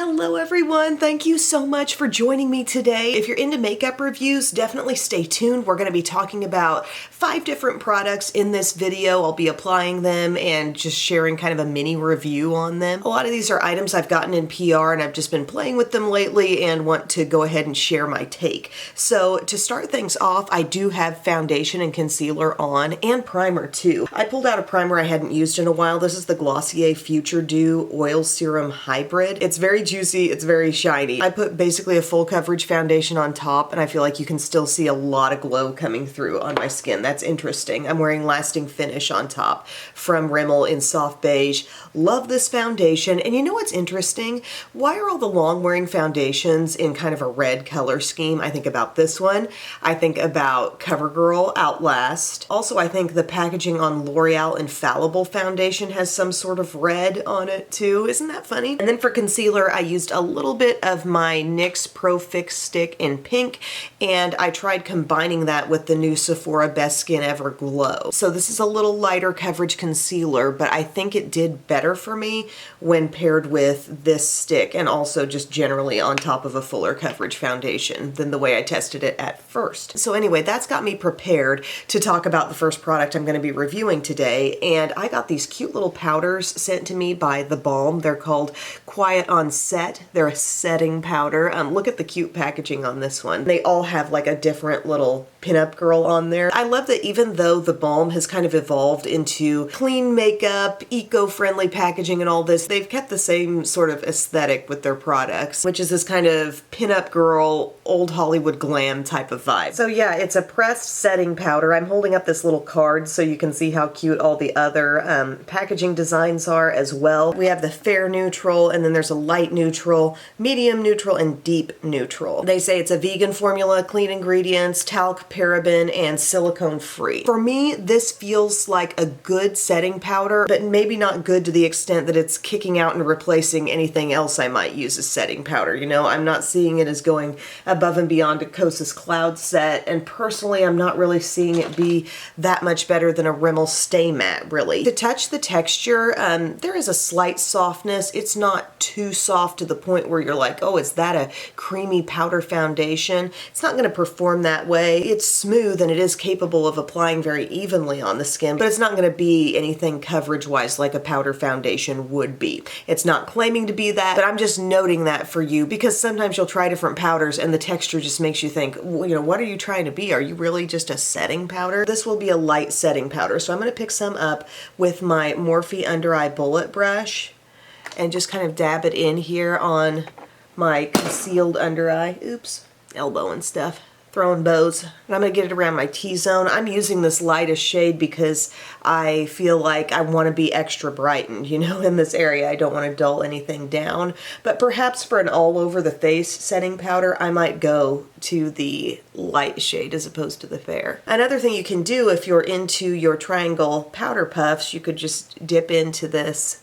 Hello everyone, thank you so much for joining me today. If you're into makeup reviews, definitely stay tuned. We're going to be talking about 5 different products in this video. I'll be applying them and just sharing kind of a mini review on them. A lot of these are items I've gotten in PR and I've just been playing with them lately and want to go ahead and share my take. So to start things off, I do have foundation and concealer on and primer too. I pulled out a primer I hadn't used in a while. This is the Glossier Future Dew Oil Serum Hybrid. It's very juicy, it's very shiny. I put basically a full coverage foundation on top and I feel like you can still see a lot of glow coming through on my skin. That's interesting. I'm wearing Lasting Finish on top from Rimmel in soft beige. Love this foundation. And you know what's interesting? Why are all the long wearing foundations in kind of a red color scheme? I think about this one. I think about CoverGirl Outlast. Also, I think the packaging on L'Oreal Infallible foundation has some sort of red on it too. Isn't that funny? And then for concealer, I used a little bit of my NYX Pro Fix stick in pink, and I tried combining that with the new Sephora Best Skin Ever Glow. So this is a little lighter coverage concealer, but I think it did better for me when paired with this stick and also just generally on top of a fuller coverage foundation than the way I tested it at first. So anyway, that's got me prepared to talk about the first product I'm going to be reviewing today, and I got these cute little powders sent to me by The Balm. They're called Quiet on Set. They're a setting powder. Look at the cute packaging on this one. They all have like a different little pinup girl on there. I love that even though The Balm has kind of evolved into clean makeup, eco-friendly packaging and all this, they've kept the same sort of aesthetic with their products, which is this kind of pinup girl, old Hollywood glam type of vibe. So yeah, it's a pressed setting powder. I'm holding up this little card so you can see how cute all the other packaging designs are as well. We have the fair neutral, and then there's a light neutral, medium neutral, and deep neutral. They say it's a vegan formula, clean ingredients, talc, paraben, and silicone free. For me, this feels like a good setting powder, but maybe not good to the extent that it's kicking out and replacing anything else I might use as setting powder. You know, I'm not seeing it as going above and beyond a Kosas Cloud Set, and personally, I'm not really seeing it be that much better than a Rimmel Stay Matte, really. To touch the texture, there is a slight softness. It's not too soft to the point where you're like, oh, is that a creamy powder foundation? It's not going to perform that way. It's smooth and it is capable of applying very evenly on the skin, but it's not going to be anything coverage-wise like a powder foundation would be. It's not claiming to be that, but I'm just noting that for you because sometimes you'll try different powders and the texture just makes you think, well, you know, what are you trying to be? Are you really just a setting powder? This will be a light setting powder, so I'm going to pick some up with my Morphe Under Eye Bullet Brush and just kind of dab it in here on my concealed under eye. Oops, elbow and stuff. Throwing bows. And I'm going to get it around my T-zone. I'm using this lightest shade because I feel like I want to be extra brightened, you know, in this area. I don't want to dull anything down. But perhaps for an all over the face setting powder, I might go to the light shade as opposed to the fair. Another thing you can do if you're into your triangle powder puffs, you could just dip into this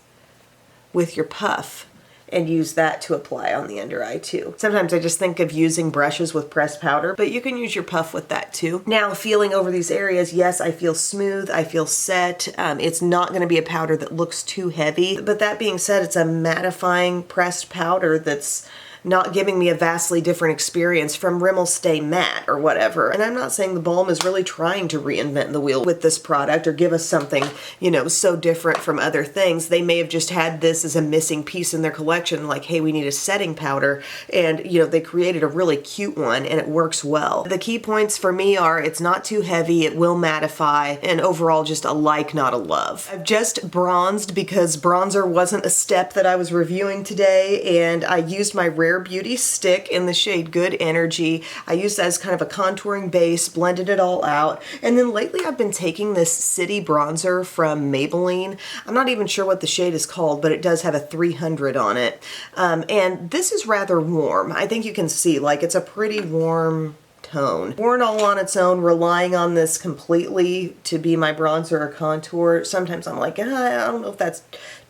with your puff and use that to apply on the under eye too. Sometimes I just think of using brushes with pressed powder, but you can use your puff with that too. Now feeling over these areas, yes, I feel smooth, I feel set. It's not going to be a powder that looks too heavy, but that being said, it's a mattifying pressed powder that's not giving me a vastly different experience from Rimmel Stay Matte or whatever. And I'm not saying The Balm is really trying to reinvent the wheel with this product or give us something, you know, so different from other things. They may have just had this as a missing piece in their collection, like, hey, we need a setting powder, and, you know, they created a really cute one and it works well. The key points for me are it's not too heavy, it will mattify, and overall just a like, not a love. I've just bronzed because bronzer wasn't a step that I was reviewing today, and I used my Rare Beauty stick in the shade Good Energy. I used that as kind of a contouring base, blended it all out, and then lately I've been taking this City bronzer from Maybelline. I'm not even sure what the shade is called, but it does have a 300 on it. And this is rather warm. I think you can see, like, it's a pretty warm tone. Worn all on its own, relying on this completely to be my bronzer or contour. Sometimes I'm like, I don't know if that's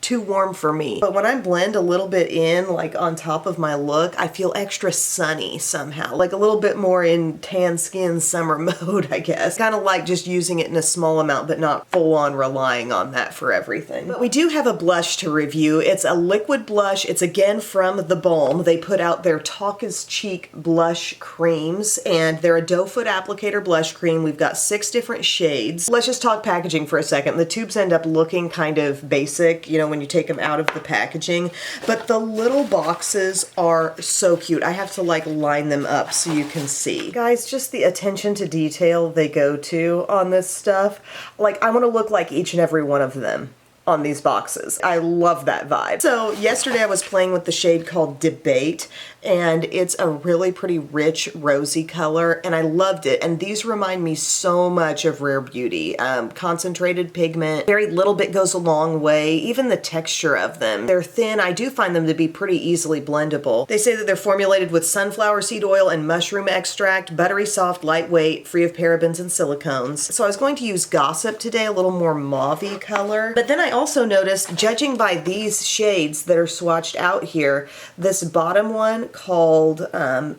too warm for me. But when I blend a little bit in, like on top of my look, I feel extra sunny somehow. Like a little bit more in tan skin summer mode, I guess. Kind of like just using it in a small amount, but not full on relying on that for everything. But we do have a blush to review. It's a liquid blush. It's again from the Balm. They put out their Talk is Cheek blush creams, and they're a doe foot applicator blush cream. We've got 6 different shades. Let's just talk packaging for a second. The tubes end up looking kind of basic, you know, when you take them out of the packaging, but the little boxes are so cute. I have to like line them up so you can see. Guys, just the attention to detail they go to on this stuff. Like, I want to look like each and every one of them on these boxes. I love that vibe. So yesterday I was playing with the shade called Debate, and it's a really pretty rich rosy color, and I loved it. And these remind me so much of Rare Beauty. Concentrated pigment, very little bit goes a long way. Even the texture of them, they're thin. I do find them to be pretty easily blendable. They say that they're formulated with sunflower seed oil and mushroom extract, buttery soft, lightweight, free of parabens and silicones. So I was going to use Gossip today, a little more mauve-y color. But then I also noticed, judging by these shades that are swatched out here, this bottom one called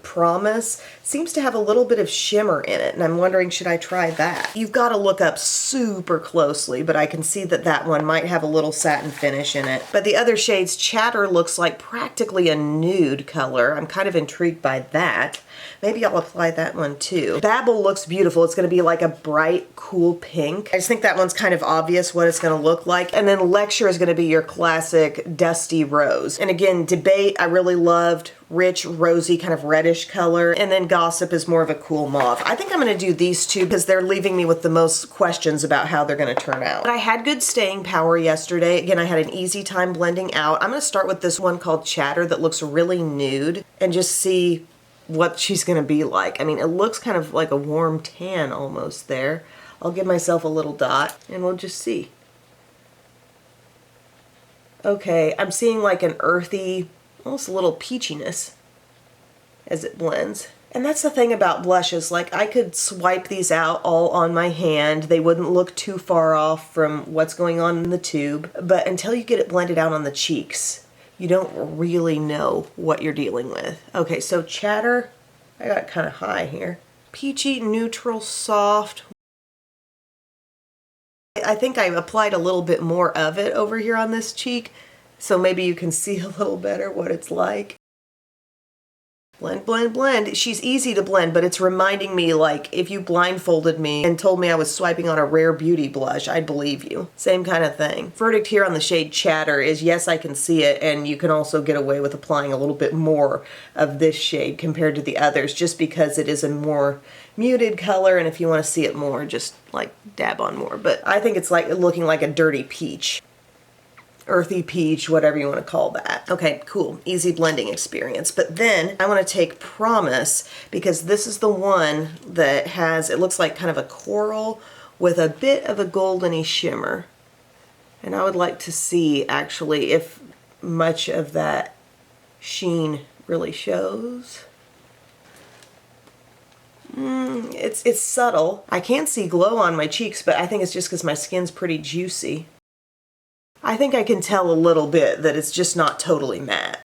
Promise seems to have a little bit of shimmer in it, and I'm wondering, should I try that? You've got to look up super closely, but I can see that that one might have a little satin finish in it. But the other shades, Chatter looks like practically a nude color. I'm kind of intrigued by that. Maybe I'll apply that one too. Babble looks beautiful. It's going to be like a bright, cool pink. I just think that one's kind of obvious what it's going to look like. And then Lecture is going to be your classic dusty rose. And again, Debate I really loved. Rich, rosy, kind of reddish color. And then Gossip is more of a cool mauve. I think I'm going to do these two because they're leaving me with the most questions about how they're going to turn out. But I had good staying power yesterday. Again, I had an easy time blending out. I'm going to start with this one called Chatter that looks really nude and just see what she's going to be like. I mean, it looks kind of like a warm tan almost there. I'll give myself a little dot and we'll just see. Okay, I'm seeing like an earthy, almost a little peachiness as it blends. And that's the thing about blushes, like I could swipe these out all on my hand. They wouldn't look too far off from what's going on in the tube. But until you get it blended out on the cheeks, you don't really know what you're dealing with. Okay, so Chatter, I got kind of high here. Peachy, neutral, soft. I think I applied a little bit more of it over here on this cheek, so maybe you can see a little better what it's like. Blend, blend, blend. She's easy to blend, but it's reminding me like if you blindfolded me and told me I was swiping on a Rare Beauty blush, I'd believe you. Same kind of thing. Verdict here on the shade Chatter is yes, I can see it, and you can also get away with applying a little bit more of this shade compared to the others just because it is a more muted color, and if you want to see it more, just like dab on more. But I think it's like looking like a dirty peach. Earthy peach, whatever you want to call that. Okay, cool. Easy blending experience. But then I want to take Promise because this is the one that has, it looks like kind of a coral with a bit of a goldeny shimmer. And I would like to see actually if much of that sheen really shows. It's subtle. I can't see glow on my cheeks, but I think it's just because my skin's pretty juicy. I think I can tell a little bit that it's just not totally matte.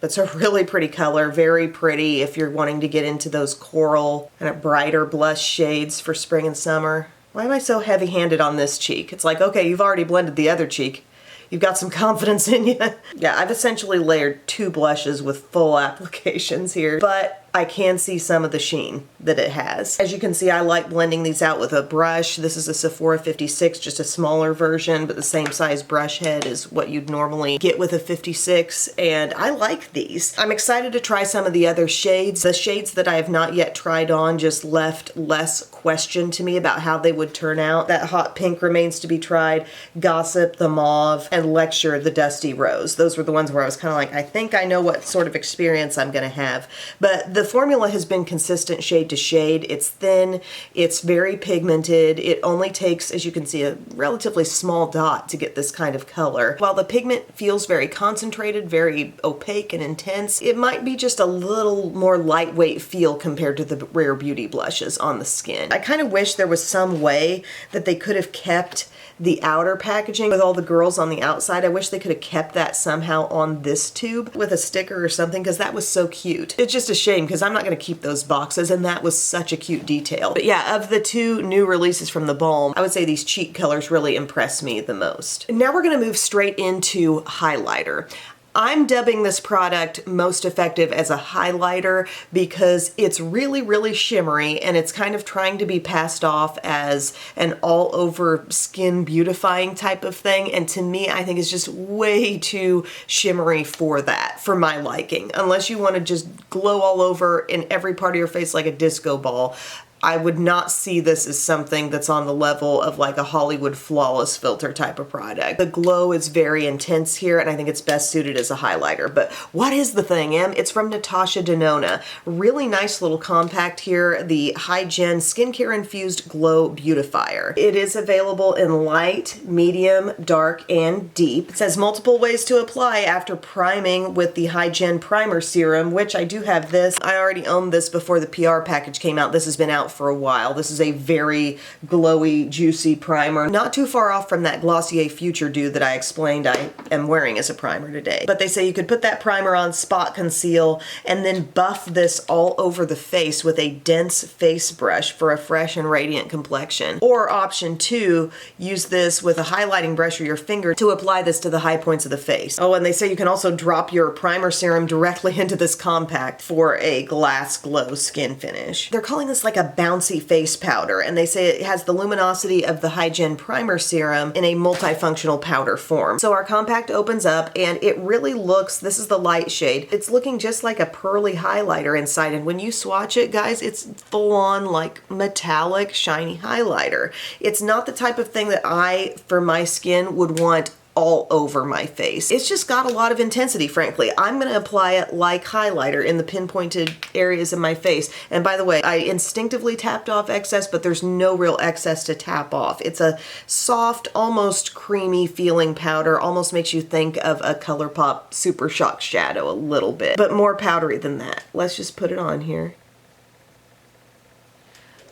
It's a really pretty color, very pretty if you're wanting to get into those coral and brighter blush shades for spring and summer. Why am I so heavy-handed on this cheek? It's like, okay, you've already blended the other cheek. You've got some confidence in you. Yeah, I've essentially layered 2 blushes with full applications here, but I can see some of the sheen that it has. As you can see, I like blending these out with a brush. This is a Sephora 56, just a smaller version, but the same size brush head is what you'd normally get with a 56, and I like these. I'm excited to try some of the other shades. The shades that I have not yet tried on just left less question to me about how they would turn out. That hot pink remains to be tried, Gossip, the mauve, and Lecture, the dusty rose. Those were the ones where I was kind of like, I think I know what sort of experience I'm gonna have. But the formula has been consistent shade to shade. It's thin, it's very pigmented. It only takes, as you can see, a relatively small dot to get this kind of color. While the pigment feels very concentrated, very opaque and intense, it might be just a little more lightweight feel compared to the Rare Beauty blushes on the skin. I kind of wish there was some way that they could have kept the outer packaging with all the girls on the outside. I wish they could have kept that somehow on this tube with a sticker or something, because that was so cute. It's just a shame because I'm not going to keep those boxes, and that was such a cute detail. But yeah, of the two new releases from the balm, I would say these cheek colors really impress me the most. Now we're going to move straight into highlighter. I'm dubbing this product most effective as a highlighter because it's really, really shimmery, and it's kind of trying to be passed off as an all over skin beautifying type of thing. And to me, I think it's just way too shimmery for that, for my liking. Unless you want to just glow all over in every part of your face like a disco ball, I would not see this as something that's on the level of like a Hollywood Flawless filter type of product. The glow is very intense here, and I think it's best suited as a highlighter. But what is the thing, Em? It's from Natasha Denona. Really nice little compact here, the Hygen Skincare Infused Glow Beautifier. It is available in light, medium, dark, and deep. It says multiple ways to apply after priming with the Hygen Primer Serum, which I do have this. I already owned this before the PR package came out. This has been out for a while. This is a very glowy, juicy primer. Not too far off from that Glossier Future Dew that I explained I am wearing as a primer today. But they say you could put that primer on, spot conceal, and then buff this all over the face with a dense face brush for a fresh and radiant complexion. Or option 2, use this with a highlighting brush or your finger to apply this to the high points of the face. Oh, and they say you can also drop your primer serum directly into this compact for a glass glow skin finish. They're calling this like a bouncy face powder, and they say it has the luminosity of the Hygen Primer Serum in a multifunctional powder form. So our compact opens up, and it really looks, this is the light shade, it's looking just like a pearly highlighter inside, and when you swatch it, guys, it's full-on like metallic, shiny highlighter. It's not the type of thing that I, for my skin, would want all over my face. It's just got a lot of intensity, frankly. I'm going to apply it like highlighter in the pinpointed areas of my face. And by the way, I instinctively tapped off excess, but there's no real excess to tap off. It's a soft, almost creamy feeling powder. Almost makes you think of a ColourPop Super Shock Shadow a little bit, but more powdery than that. Let's just put it on here.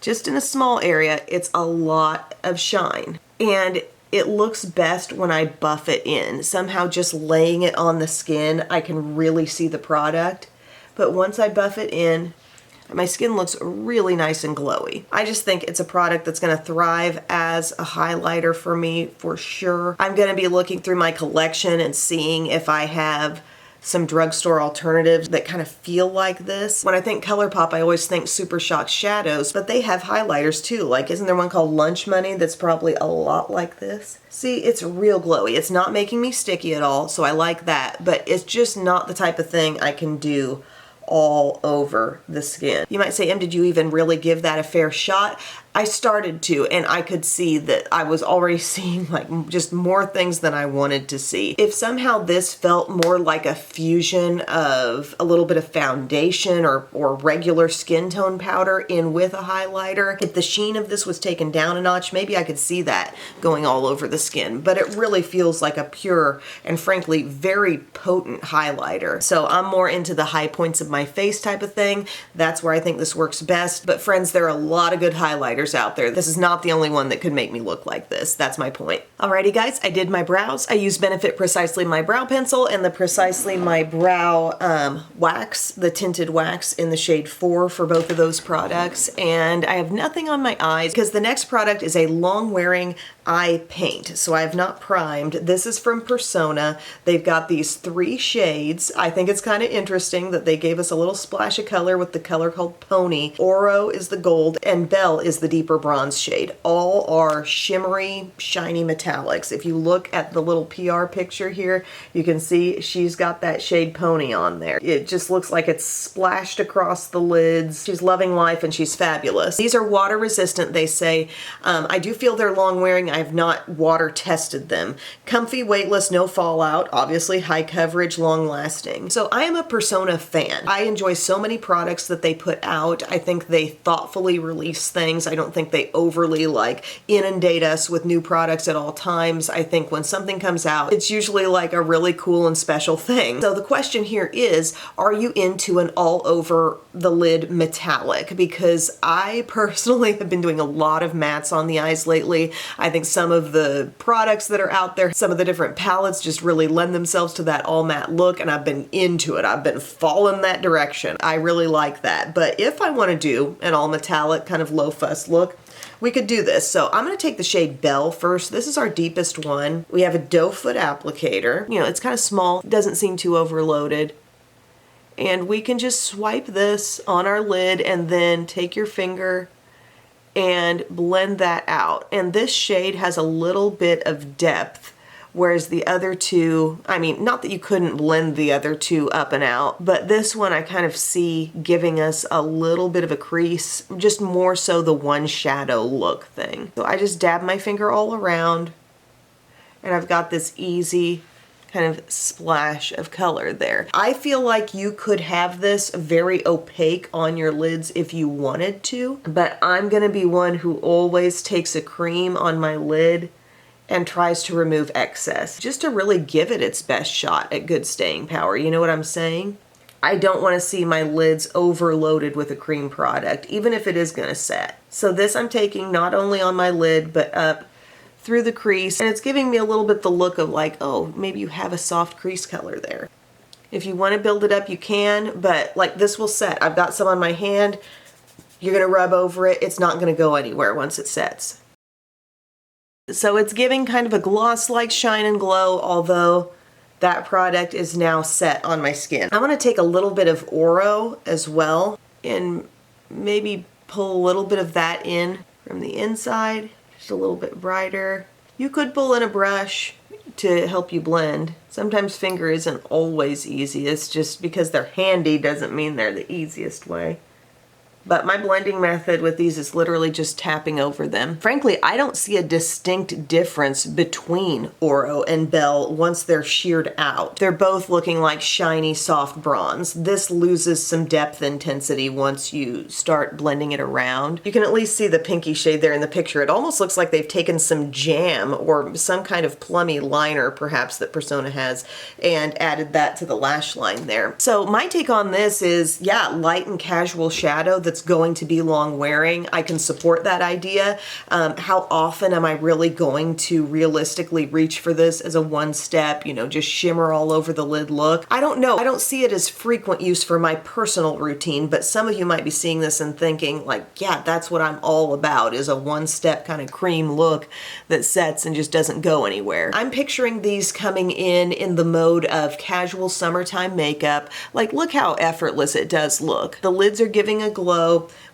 Just in a small area, it's a lot of shine. And it looks best when I buff it in. Somehow just laying it on the skin, I can really see the product. But once I buff it in, my skin looks really nice and glowy. I just think it's a product that's gonna thrive as a highlighter for me, for sure. I'm gonna be looking through my collection and seeing if I have some drugstore alternatives that kind of feel like this. When I think ColourPop, I always think Super Shock Shadows, but they have highlighters too. Like, isn't there one called Lunch Money that's probably a lot like this? See, it's real glowy. It's not making me sticky at all, so I like that, but it's just not the type of thing I can do all over the skin. You might say, Em, did you even really give that a fair shot? I started to, and I could see that I was already seeing like just more things than I wanted to see. If somehow this felt more like a fusion of a little bit of foundation or regular skin tone powder in with a highlighter, if the sheen of this was taken down a notch, maybe I could see that going all over the skin. But it really feels like a pure and frankly very potent highlighter. So I'm more into the high points of my face type of thing. That's where I think this works best. But friends, there are a lot of good highlighters out there. This is not the only one that could make me look like this. That's my point. Alrighty guys, I did my brows. I used Benefit Precisely My Brow Pencil and the Precisely My Brow wax, the tinted wax in the shade 4 for both of those products. And I have nothing on my eyes because the next product is a long wearing eye paint. So I have not primed. This is from Persona. They've got these 3 shades. I think it's kind of interesting that they gave us a little splash of color with the color called Pony. Oro is the gold and Belle is the deeper bronze shade. All are shimmery, shiny metallics. If you look at the little PR picture here, you can see she's got that shade Pony on there. It just looks like it's splashed across the lids. She's loving life and she's fabulous. These are water resistant, they say. I do feel they're long wearing. I have not water tested them. Comfy, weightless, no fallout, obviously high coverage, long lasting. So I am a Persona fan. I enjoy so many products that they put out. I think they thoughtfully release things. I don't think they overly like inundate us with new products at all times. I think when something comes out, it's usually like a really cool and special thing. So the question here is, are you into an all over the lid metallic? Because I personally have been doing a lot of mattes on the eyes lately. I think some of the products that are out there. Some of the different palettes just really lend themselves to that all matte look, and I've been into it. I've been following that direction. I really like that. But if I want to do an all metallic kind of low fuss look, we could do this. So I'm going to take the shade Belle first. This is our deepest one. We have a doe foot applicator. You know, it's kind of small, doesn't seem too overloaded. And we can just swipe this on our lid and then take your finger and blend that out. And this shade has a little bit of depth, whereas the other two, I mean, not that you couldn't blend the other two up and out, but this one I kind of see giving us a little bit of a crease, just more so the one shadow look thing. So I just dab my finger all around, and I've got this easy kind of splash of color there. I feel like you could have this very opaque on your lids if you wanted to, but I'm gonna be one who always takes a cream on my lid and tries to remove excess, just to really give it its best shot at good staying power. You know what I'm saying? I don't want to see my lids overloaded with a cream product, even if it is gonna set. So this I'm taking not only on my lid, but up through the crease, and it's giving me a little bit the look of like, oh, maybe you have a soft crease color there. If you want to build it up, you can, but like this will set. I've got some on my hand. You're gonna rub over it. It's not gonna go anywhere once it sets. So it's giving kind of a gloss-like shine and glow, although that product is now set on my skin. I'm gonna take a little bit of Oro as well and maybe pull a little bit of that in from the inside. A little bit brighter. You could pull in a brush to help you blend. Sometimes finger isn't always easiest. Just because they're handy doesn't mean they're the easiest way. But my blending method with these is literally just tapping over them. Frankly, I don't see a distinct difference between Oro and Belle once they're sheared out. They're both looking like shiny, soft bronze. This loses some depth intensity once you start blending it around. You can at least see the pinky shade there in the picture. It almost looks like they've taken some jam or some kind of plummy liner, perhaps, that Persona has, and added that to the lash line there. So my take on this is, yeah, light and casual shadow that's going to be long wearing. I can support that idea. How often am I really going to realistically reach for this as a one step, you know, just shimmer all over the lid look? I don't know. I don't see it as frequent use for my personal routine, but some of you might be seeing this and thinking like, yeah, that's what I'm all about, is a one step kind of cream look that sets and just doesn't go anywhere. I'm picturing these coming in the mode of casual summertime makeup. Like, look how effortless it does look. The lids are giving a glow.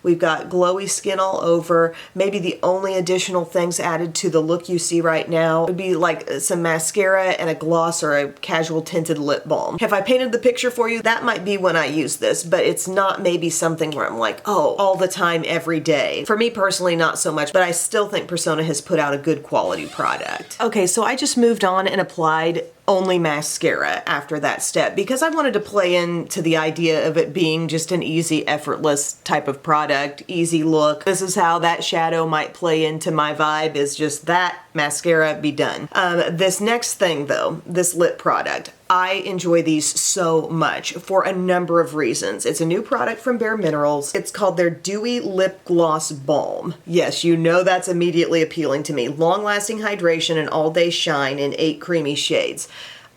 We've got glowy skin all over. Maybe the only additional things added to the look you see right now would be like some mascara and a gloss or a casual tinted lip balm. Have I painted the picture for you? That might be when I use this, but it's not maybe something where I'm like, oh, all the time, every day. For me personally, not so much, but I still think Persona has put out a good quality product. Okay, so I just moved on and applied only mascara after that step because I wanted to play into the idea of it being just an easy, effortless type of product, easy look. This is how that shadow might play into my vibe, is just that, mascara, be done. This next thing though, this lip product, I enjoy these so much for a number of reasons. It's a new product from Bare Minerals. It's called their Dewy Lip Gloss Balm. Yes, you know that's immediately appealing to me. Long-lasting hydration and all-day shine in 8 creamy shades.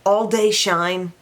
All-day shine?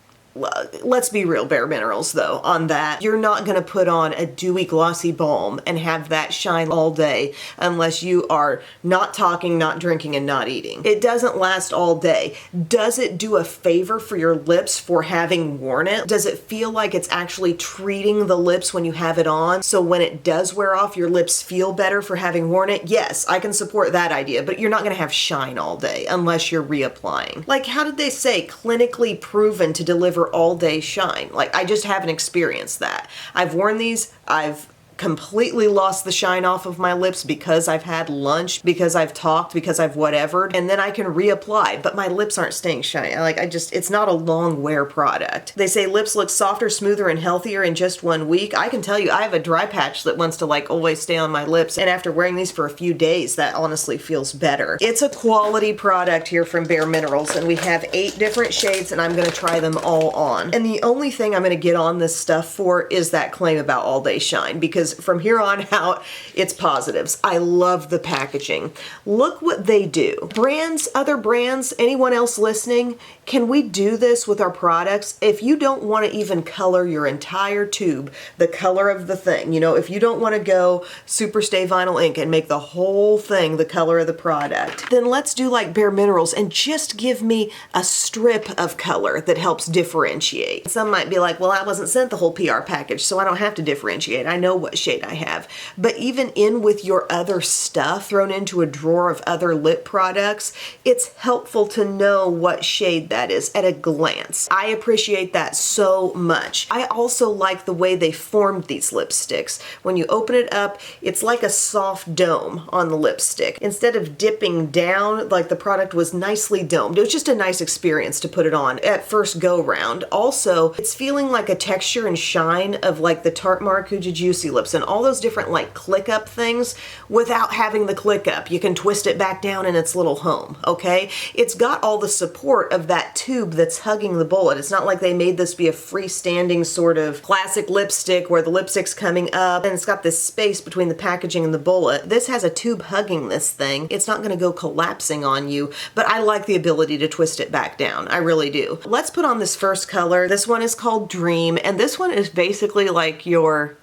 Let's be real, Bare Minerals, though, on that. You're not gonna put on a dewy glossy balm and have that shine all day unless you are not talking, not drinking, and not eating. It doesn't last all day. Does it do a favor for your lips for having worn it? Does it feel like it's actually treating the lips when you have it on, so when it does wear off, your lips feel better for having worn it? Yes, I can support that idea, but you're not gonna have shine all day unless you're reapplying. Like, how did they say clinically proven to deliver all-day shine? Like, I just haven't experienced that. I've worn these, I've completely lost the shine off of my lips because I've had lunch, because I've talked, because I've whatevered, and then I can reapply, but my lips aren't staying shiny. Like, it's not a long wear product. They say lips look softer, smoother, and healthier in just 1 week. I can tell you, I have a dry patch that wants to like always stay on my lips, and after wearing these for a few days, that honestly feels better. It's a quality product here from Bare Minerals, and we have 8 different shades, and I'm gonna try them all on. And the only thing I'm gonna get on this stuff for is that claim about all day shine, because because from here on out, it's positives. I love the packaging. Look what they do. Brands, other brands, anyone else listening, can we do this with our products? If you don't want to even color your entire tube the color of the thing, you know, if you don't want to go Super Stay Vinyl ink and make the whole thing the color of the product, then let's do like Bare Minerals and just give me a strip of color that helps differentiate. Some might be like, well, I wasn't sent the whole PR package, so I don't have to differentiate. I know what shade I have. But even in with your other stuff thrown into a drawer of other lip products, it's helpful to know what shade that is at a glance. I appreciate that so much. I also like the way they formed these lipsticks. When you open it up, it's like a soft dome on the lipstick. Instead of dipping down, like the product was nicely domed. It was just a nice experience to put it on at first go round. Also, it's feeling like a texture and shine of like the Tarte Maracuja Juicy Lips and all those different like click up things without having the click up. You can twist it back down in its little home, okay? It's got all the support of that tube that's hugging the bullet. It's not like they made this be a freestanding sort of classic lipstick where the lipstick's coming up and it's got this space between the packaging and the bullet. This has a tube hugging this thing. It's not gonna go collapsing on you, but I like the ability to twist it back down. I really do. Let's put on this first color. This one is called Dream, and this one is basically like your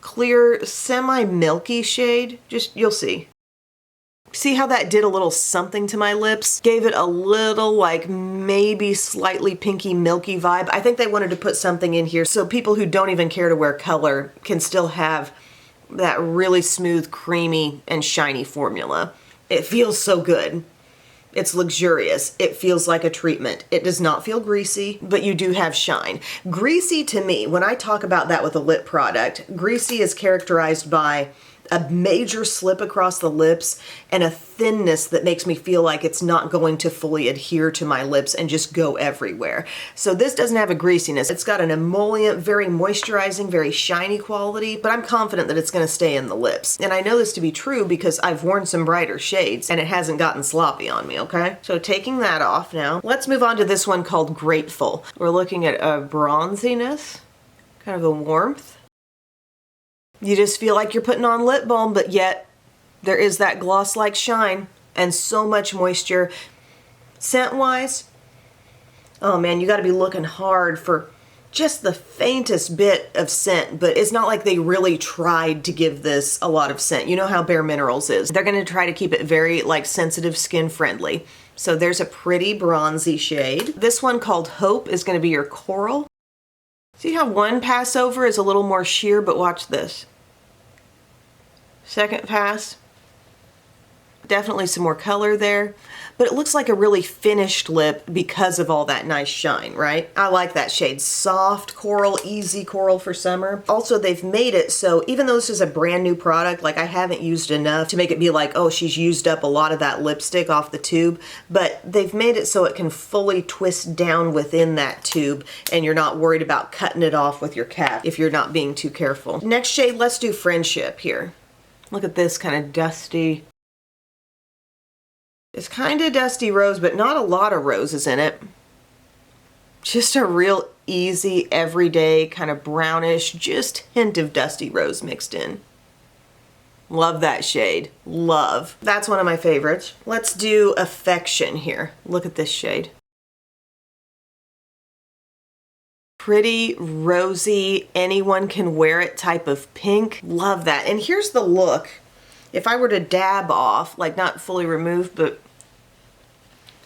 clear semi-milky shade. Just, you'll see. See how that did a little something to my lips? Gave it a little like maybe slightly pinky milky vibe. I think they wanted to put something in here so people who don't even care to wear color can still have that really smooth, creamy, and shiny formula. It feels so good. It's luxurious. It feels like a treatment. It does not feel greasy, but you do have shine. Greasy to me, when I talk about that with a lip product, greasy is characterized by a major slip across the lips and a thinness that makes me feel like it's not going to fully adhere to my lips and just go everywhere. So this doesn't have a greasiness. It's got an emollient, very moisturizing, very shiny quality, but I'm confident that it's going to stay in the lips. And I know this to be true because I've worn some brighter shades and it hasn't gotten sloppy on me, okay? So taking that off now, let's move on to this one called Grateful. We're looking at a bronziness, kind of a warmth. You just feel like you're putting on lip balm, but yet there is that gloss-like shine and so much moisture. Scent-wise, oh man, you gotta be looking hard for just the faintest bit of scent, but it's not like they really tried to give this a lot of scent. You know how Bare Minerals is. They're gonna try to keep it very like sensitive skin friendly. So there's a pretty bronzy shade. This one called Hope is gonna be your coral. See how one pass over is a little more sheer, but watch this. Second pass, definitely some more color there, but it looks like a really finished lip because of all that nice shine, right? I like that shade. Soft coral, easy coral for summer. Also, they've made it so even though this is a brand new product, like I haven't used enough to make it be like, oh, she's used up a lot of that lipstick off the tube, but they've made it so it can fully twist down within that tube and you're not worried about cutting it off with your cap if you're not being too careful. Next shade, let's do Friendship here. Look at this kind of dusty. It's kind of dusty rose, but not a lot of roses in it. Just a real easy, everyday, kind of brownish, just hint of dusty rose mixed in. Love that shade. Love. That's one of my favorites. Let's do Affection here. Look at this shade. Pretty, rosy, anyone can wear it type of pink. Love that. And here's the look. If I were to dab off, like not fully remove, but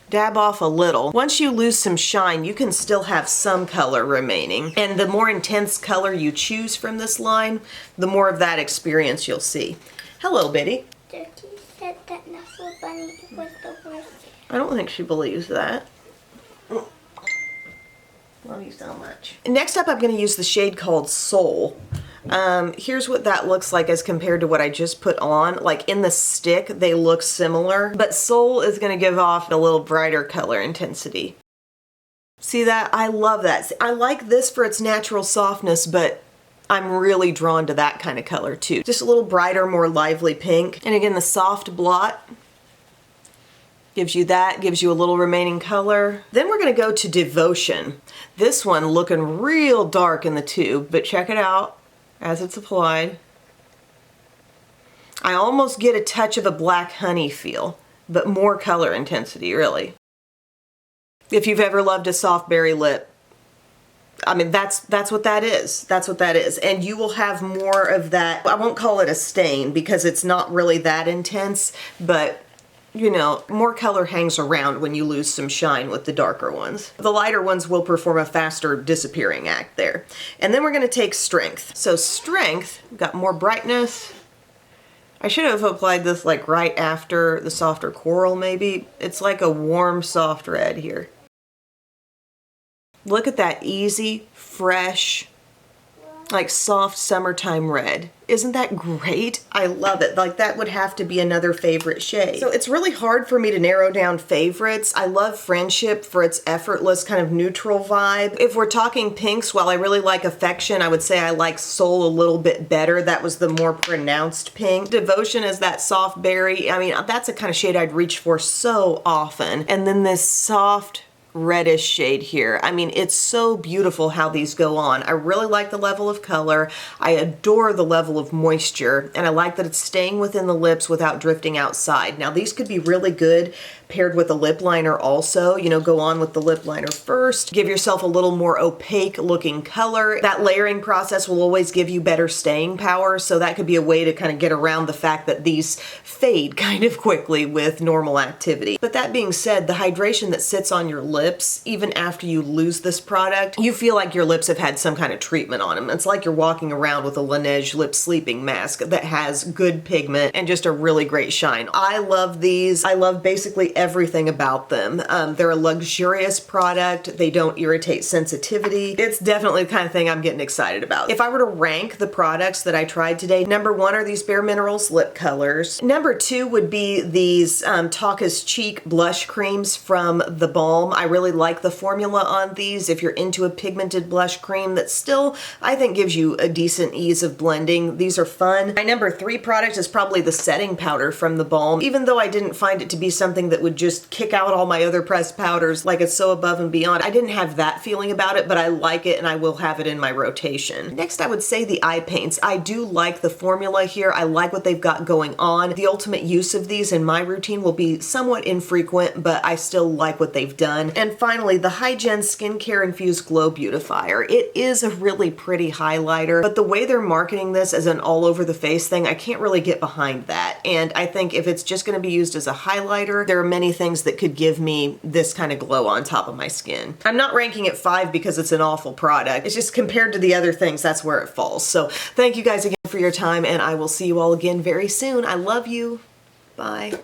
dab off a little. Once you lose some shine, you can still have some color remaining. And the more intense color you choose from this line, the more of that experience you'll see. Hello, Biddy. Dirty said that Nestle Bunny was the worst. I don't think she believes that. Love you so much. Next up, I'm going to use the shade called Soul. Here's what that looks like as compared to what I just put on. Like in the stick, they look similar, but Soul is going to give off a little brighter color intensity. See that? I love that. I like this for its natural softness, but I'm really drawn to that kind of color too. Just a little brighter, more lively pink. And again, the soft blot gives you that, gives you a little remaining color. Then we're gonna go to Devotion. This one looking real dark in the tube, but check it out as it's applied. I almost get a touch of a black honey feel, but more color intensity, really. If you've ever loved a soft berry lip, I mean, that's what that is. That's what that is. And you will have more of that. I won't call it a stain because it's not really that intense, but you know, more color hangs around when you lose some shine with the darker ones. The lighter ones will perform a faster disappearing act there. And then we're gonna take strength. So strength, got more brightness. I should have applied this like right after the softer coral maybe. It's like a warm, soft red here. Look at that easy, fresh, like soft summertime red. Isn't that great? I love it. Like that would have to be another favorite shade. So it's really hard for me to narrow down favorites. I love Friendship for its effortless kind of neutral vibe. If we're talking pinks, while I really like Affection, I would say I like Soul a little bit better. That was the more pronounced pink. Devotion is that soft berry. I mean, that's a kind of shade I'd reach for so often. And then this soft reddish shade here. I mean, it's so beautiful how these go on. I really like the level of color. I adore the level of moisture, and I like that it's staying within the lips without drifting outside. Now, these could be really good paired with a lip liner also. You know, go on with the lip liner first. Give yourself a little more opaque looking color. That layering process will always give you better staying power, so that could be a way to kind of get around the fact that these fade kind of quickly with normal activity. But that being said, the hydration that sits on your lips, even after you lose this product, you feel like your lips have had some kind of treatment on them. It's like you're walking around with a Laneige lip sleeping mask that has good pigment and just a really great shine. I love these. I love basically everything about them. They're a luxurious product. They don't irritate sensitivity. It's definitely the kind of thing I'm getting excited about. If I were to rank the products that I tried today, number one are these Bare Minerals lip colors. Number two would be these Taka's Cheek blush creams from the Balm. I really like the formula on these. If you're into a pigmented blush cream that still, I think, gives you a decent ease of blending, these are fun. My number three product is probably the setting powder from the Balm. Even though I didn't find it to be something that would just kick out all my other pressed powders like it's so above and beyond, I didn't have that feeling about it, but I like it and I will have it in my rotation. Next, I would say the eye paints. I do like the formula here. I like what they've got going on. The ultimate use of these in my routine will be somewhat infrequent, but I still like what they've done. And finally, the Hygen Skincare Infused Glow Beautifier. It is a really pretty highlighter, but the way they're marketing this as an all over the face thing, I can't really get behind that. And I think if it's just going to be used as a highlighter, there are many things that could give me this kind of glow on top of my skin. I'm not ranking it 5 because it's an awful product. It's just compared to the other things, that's where it falls. So thank you guys again for your time, and I will see you all again very soon. I love you. Bye.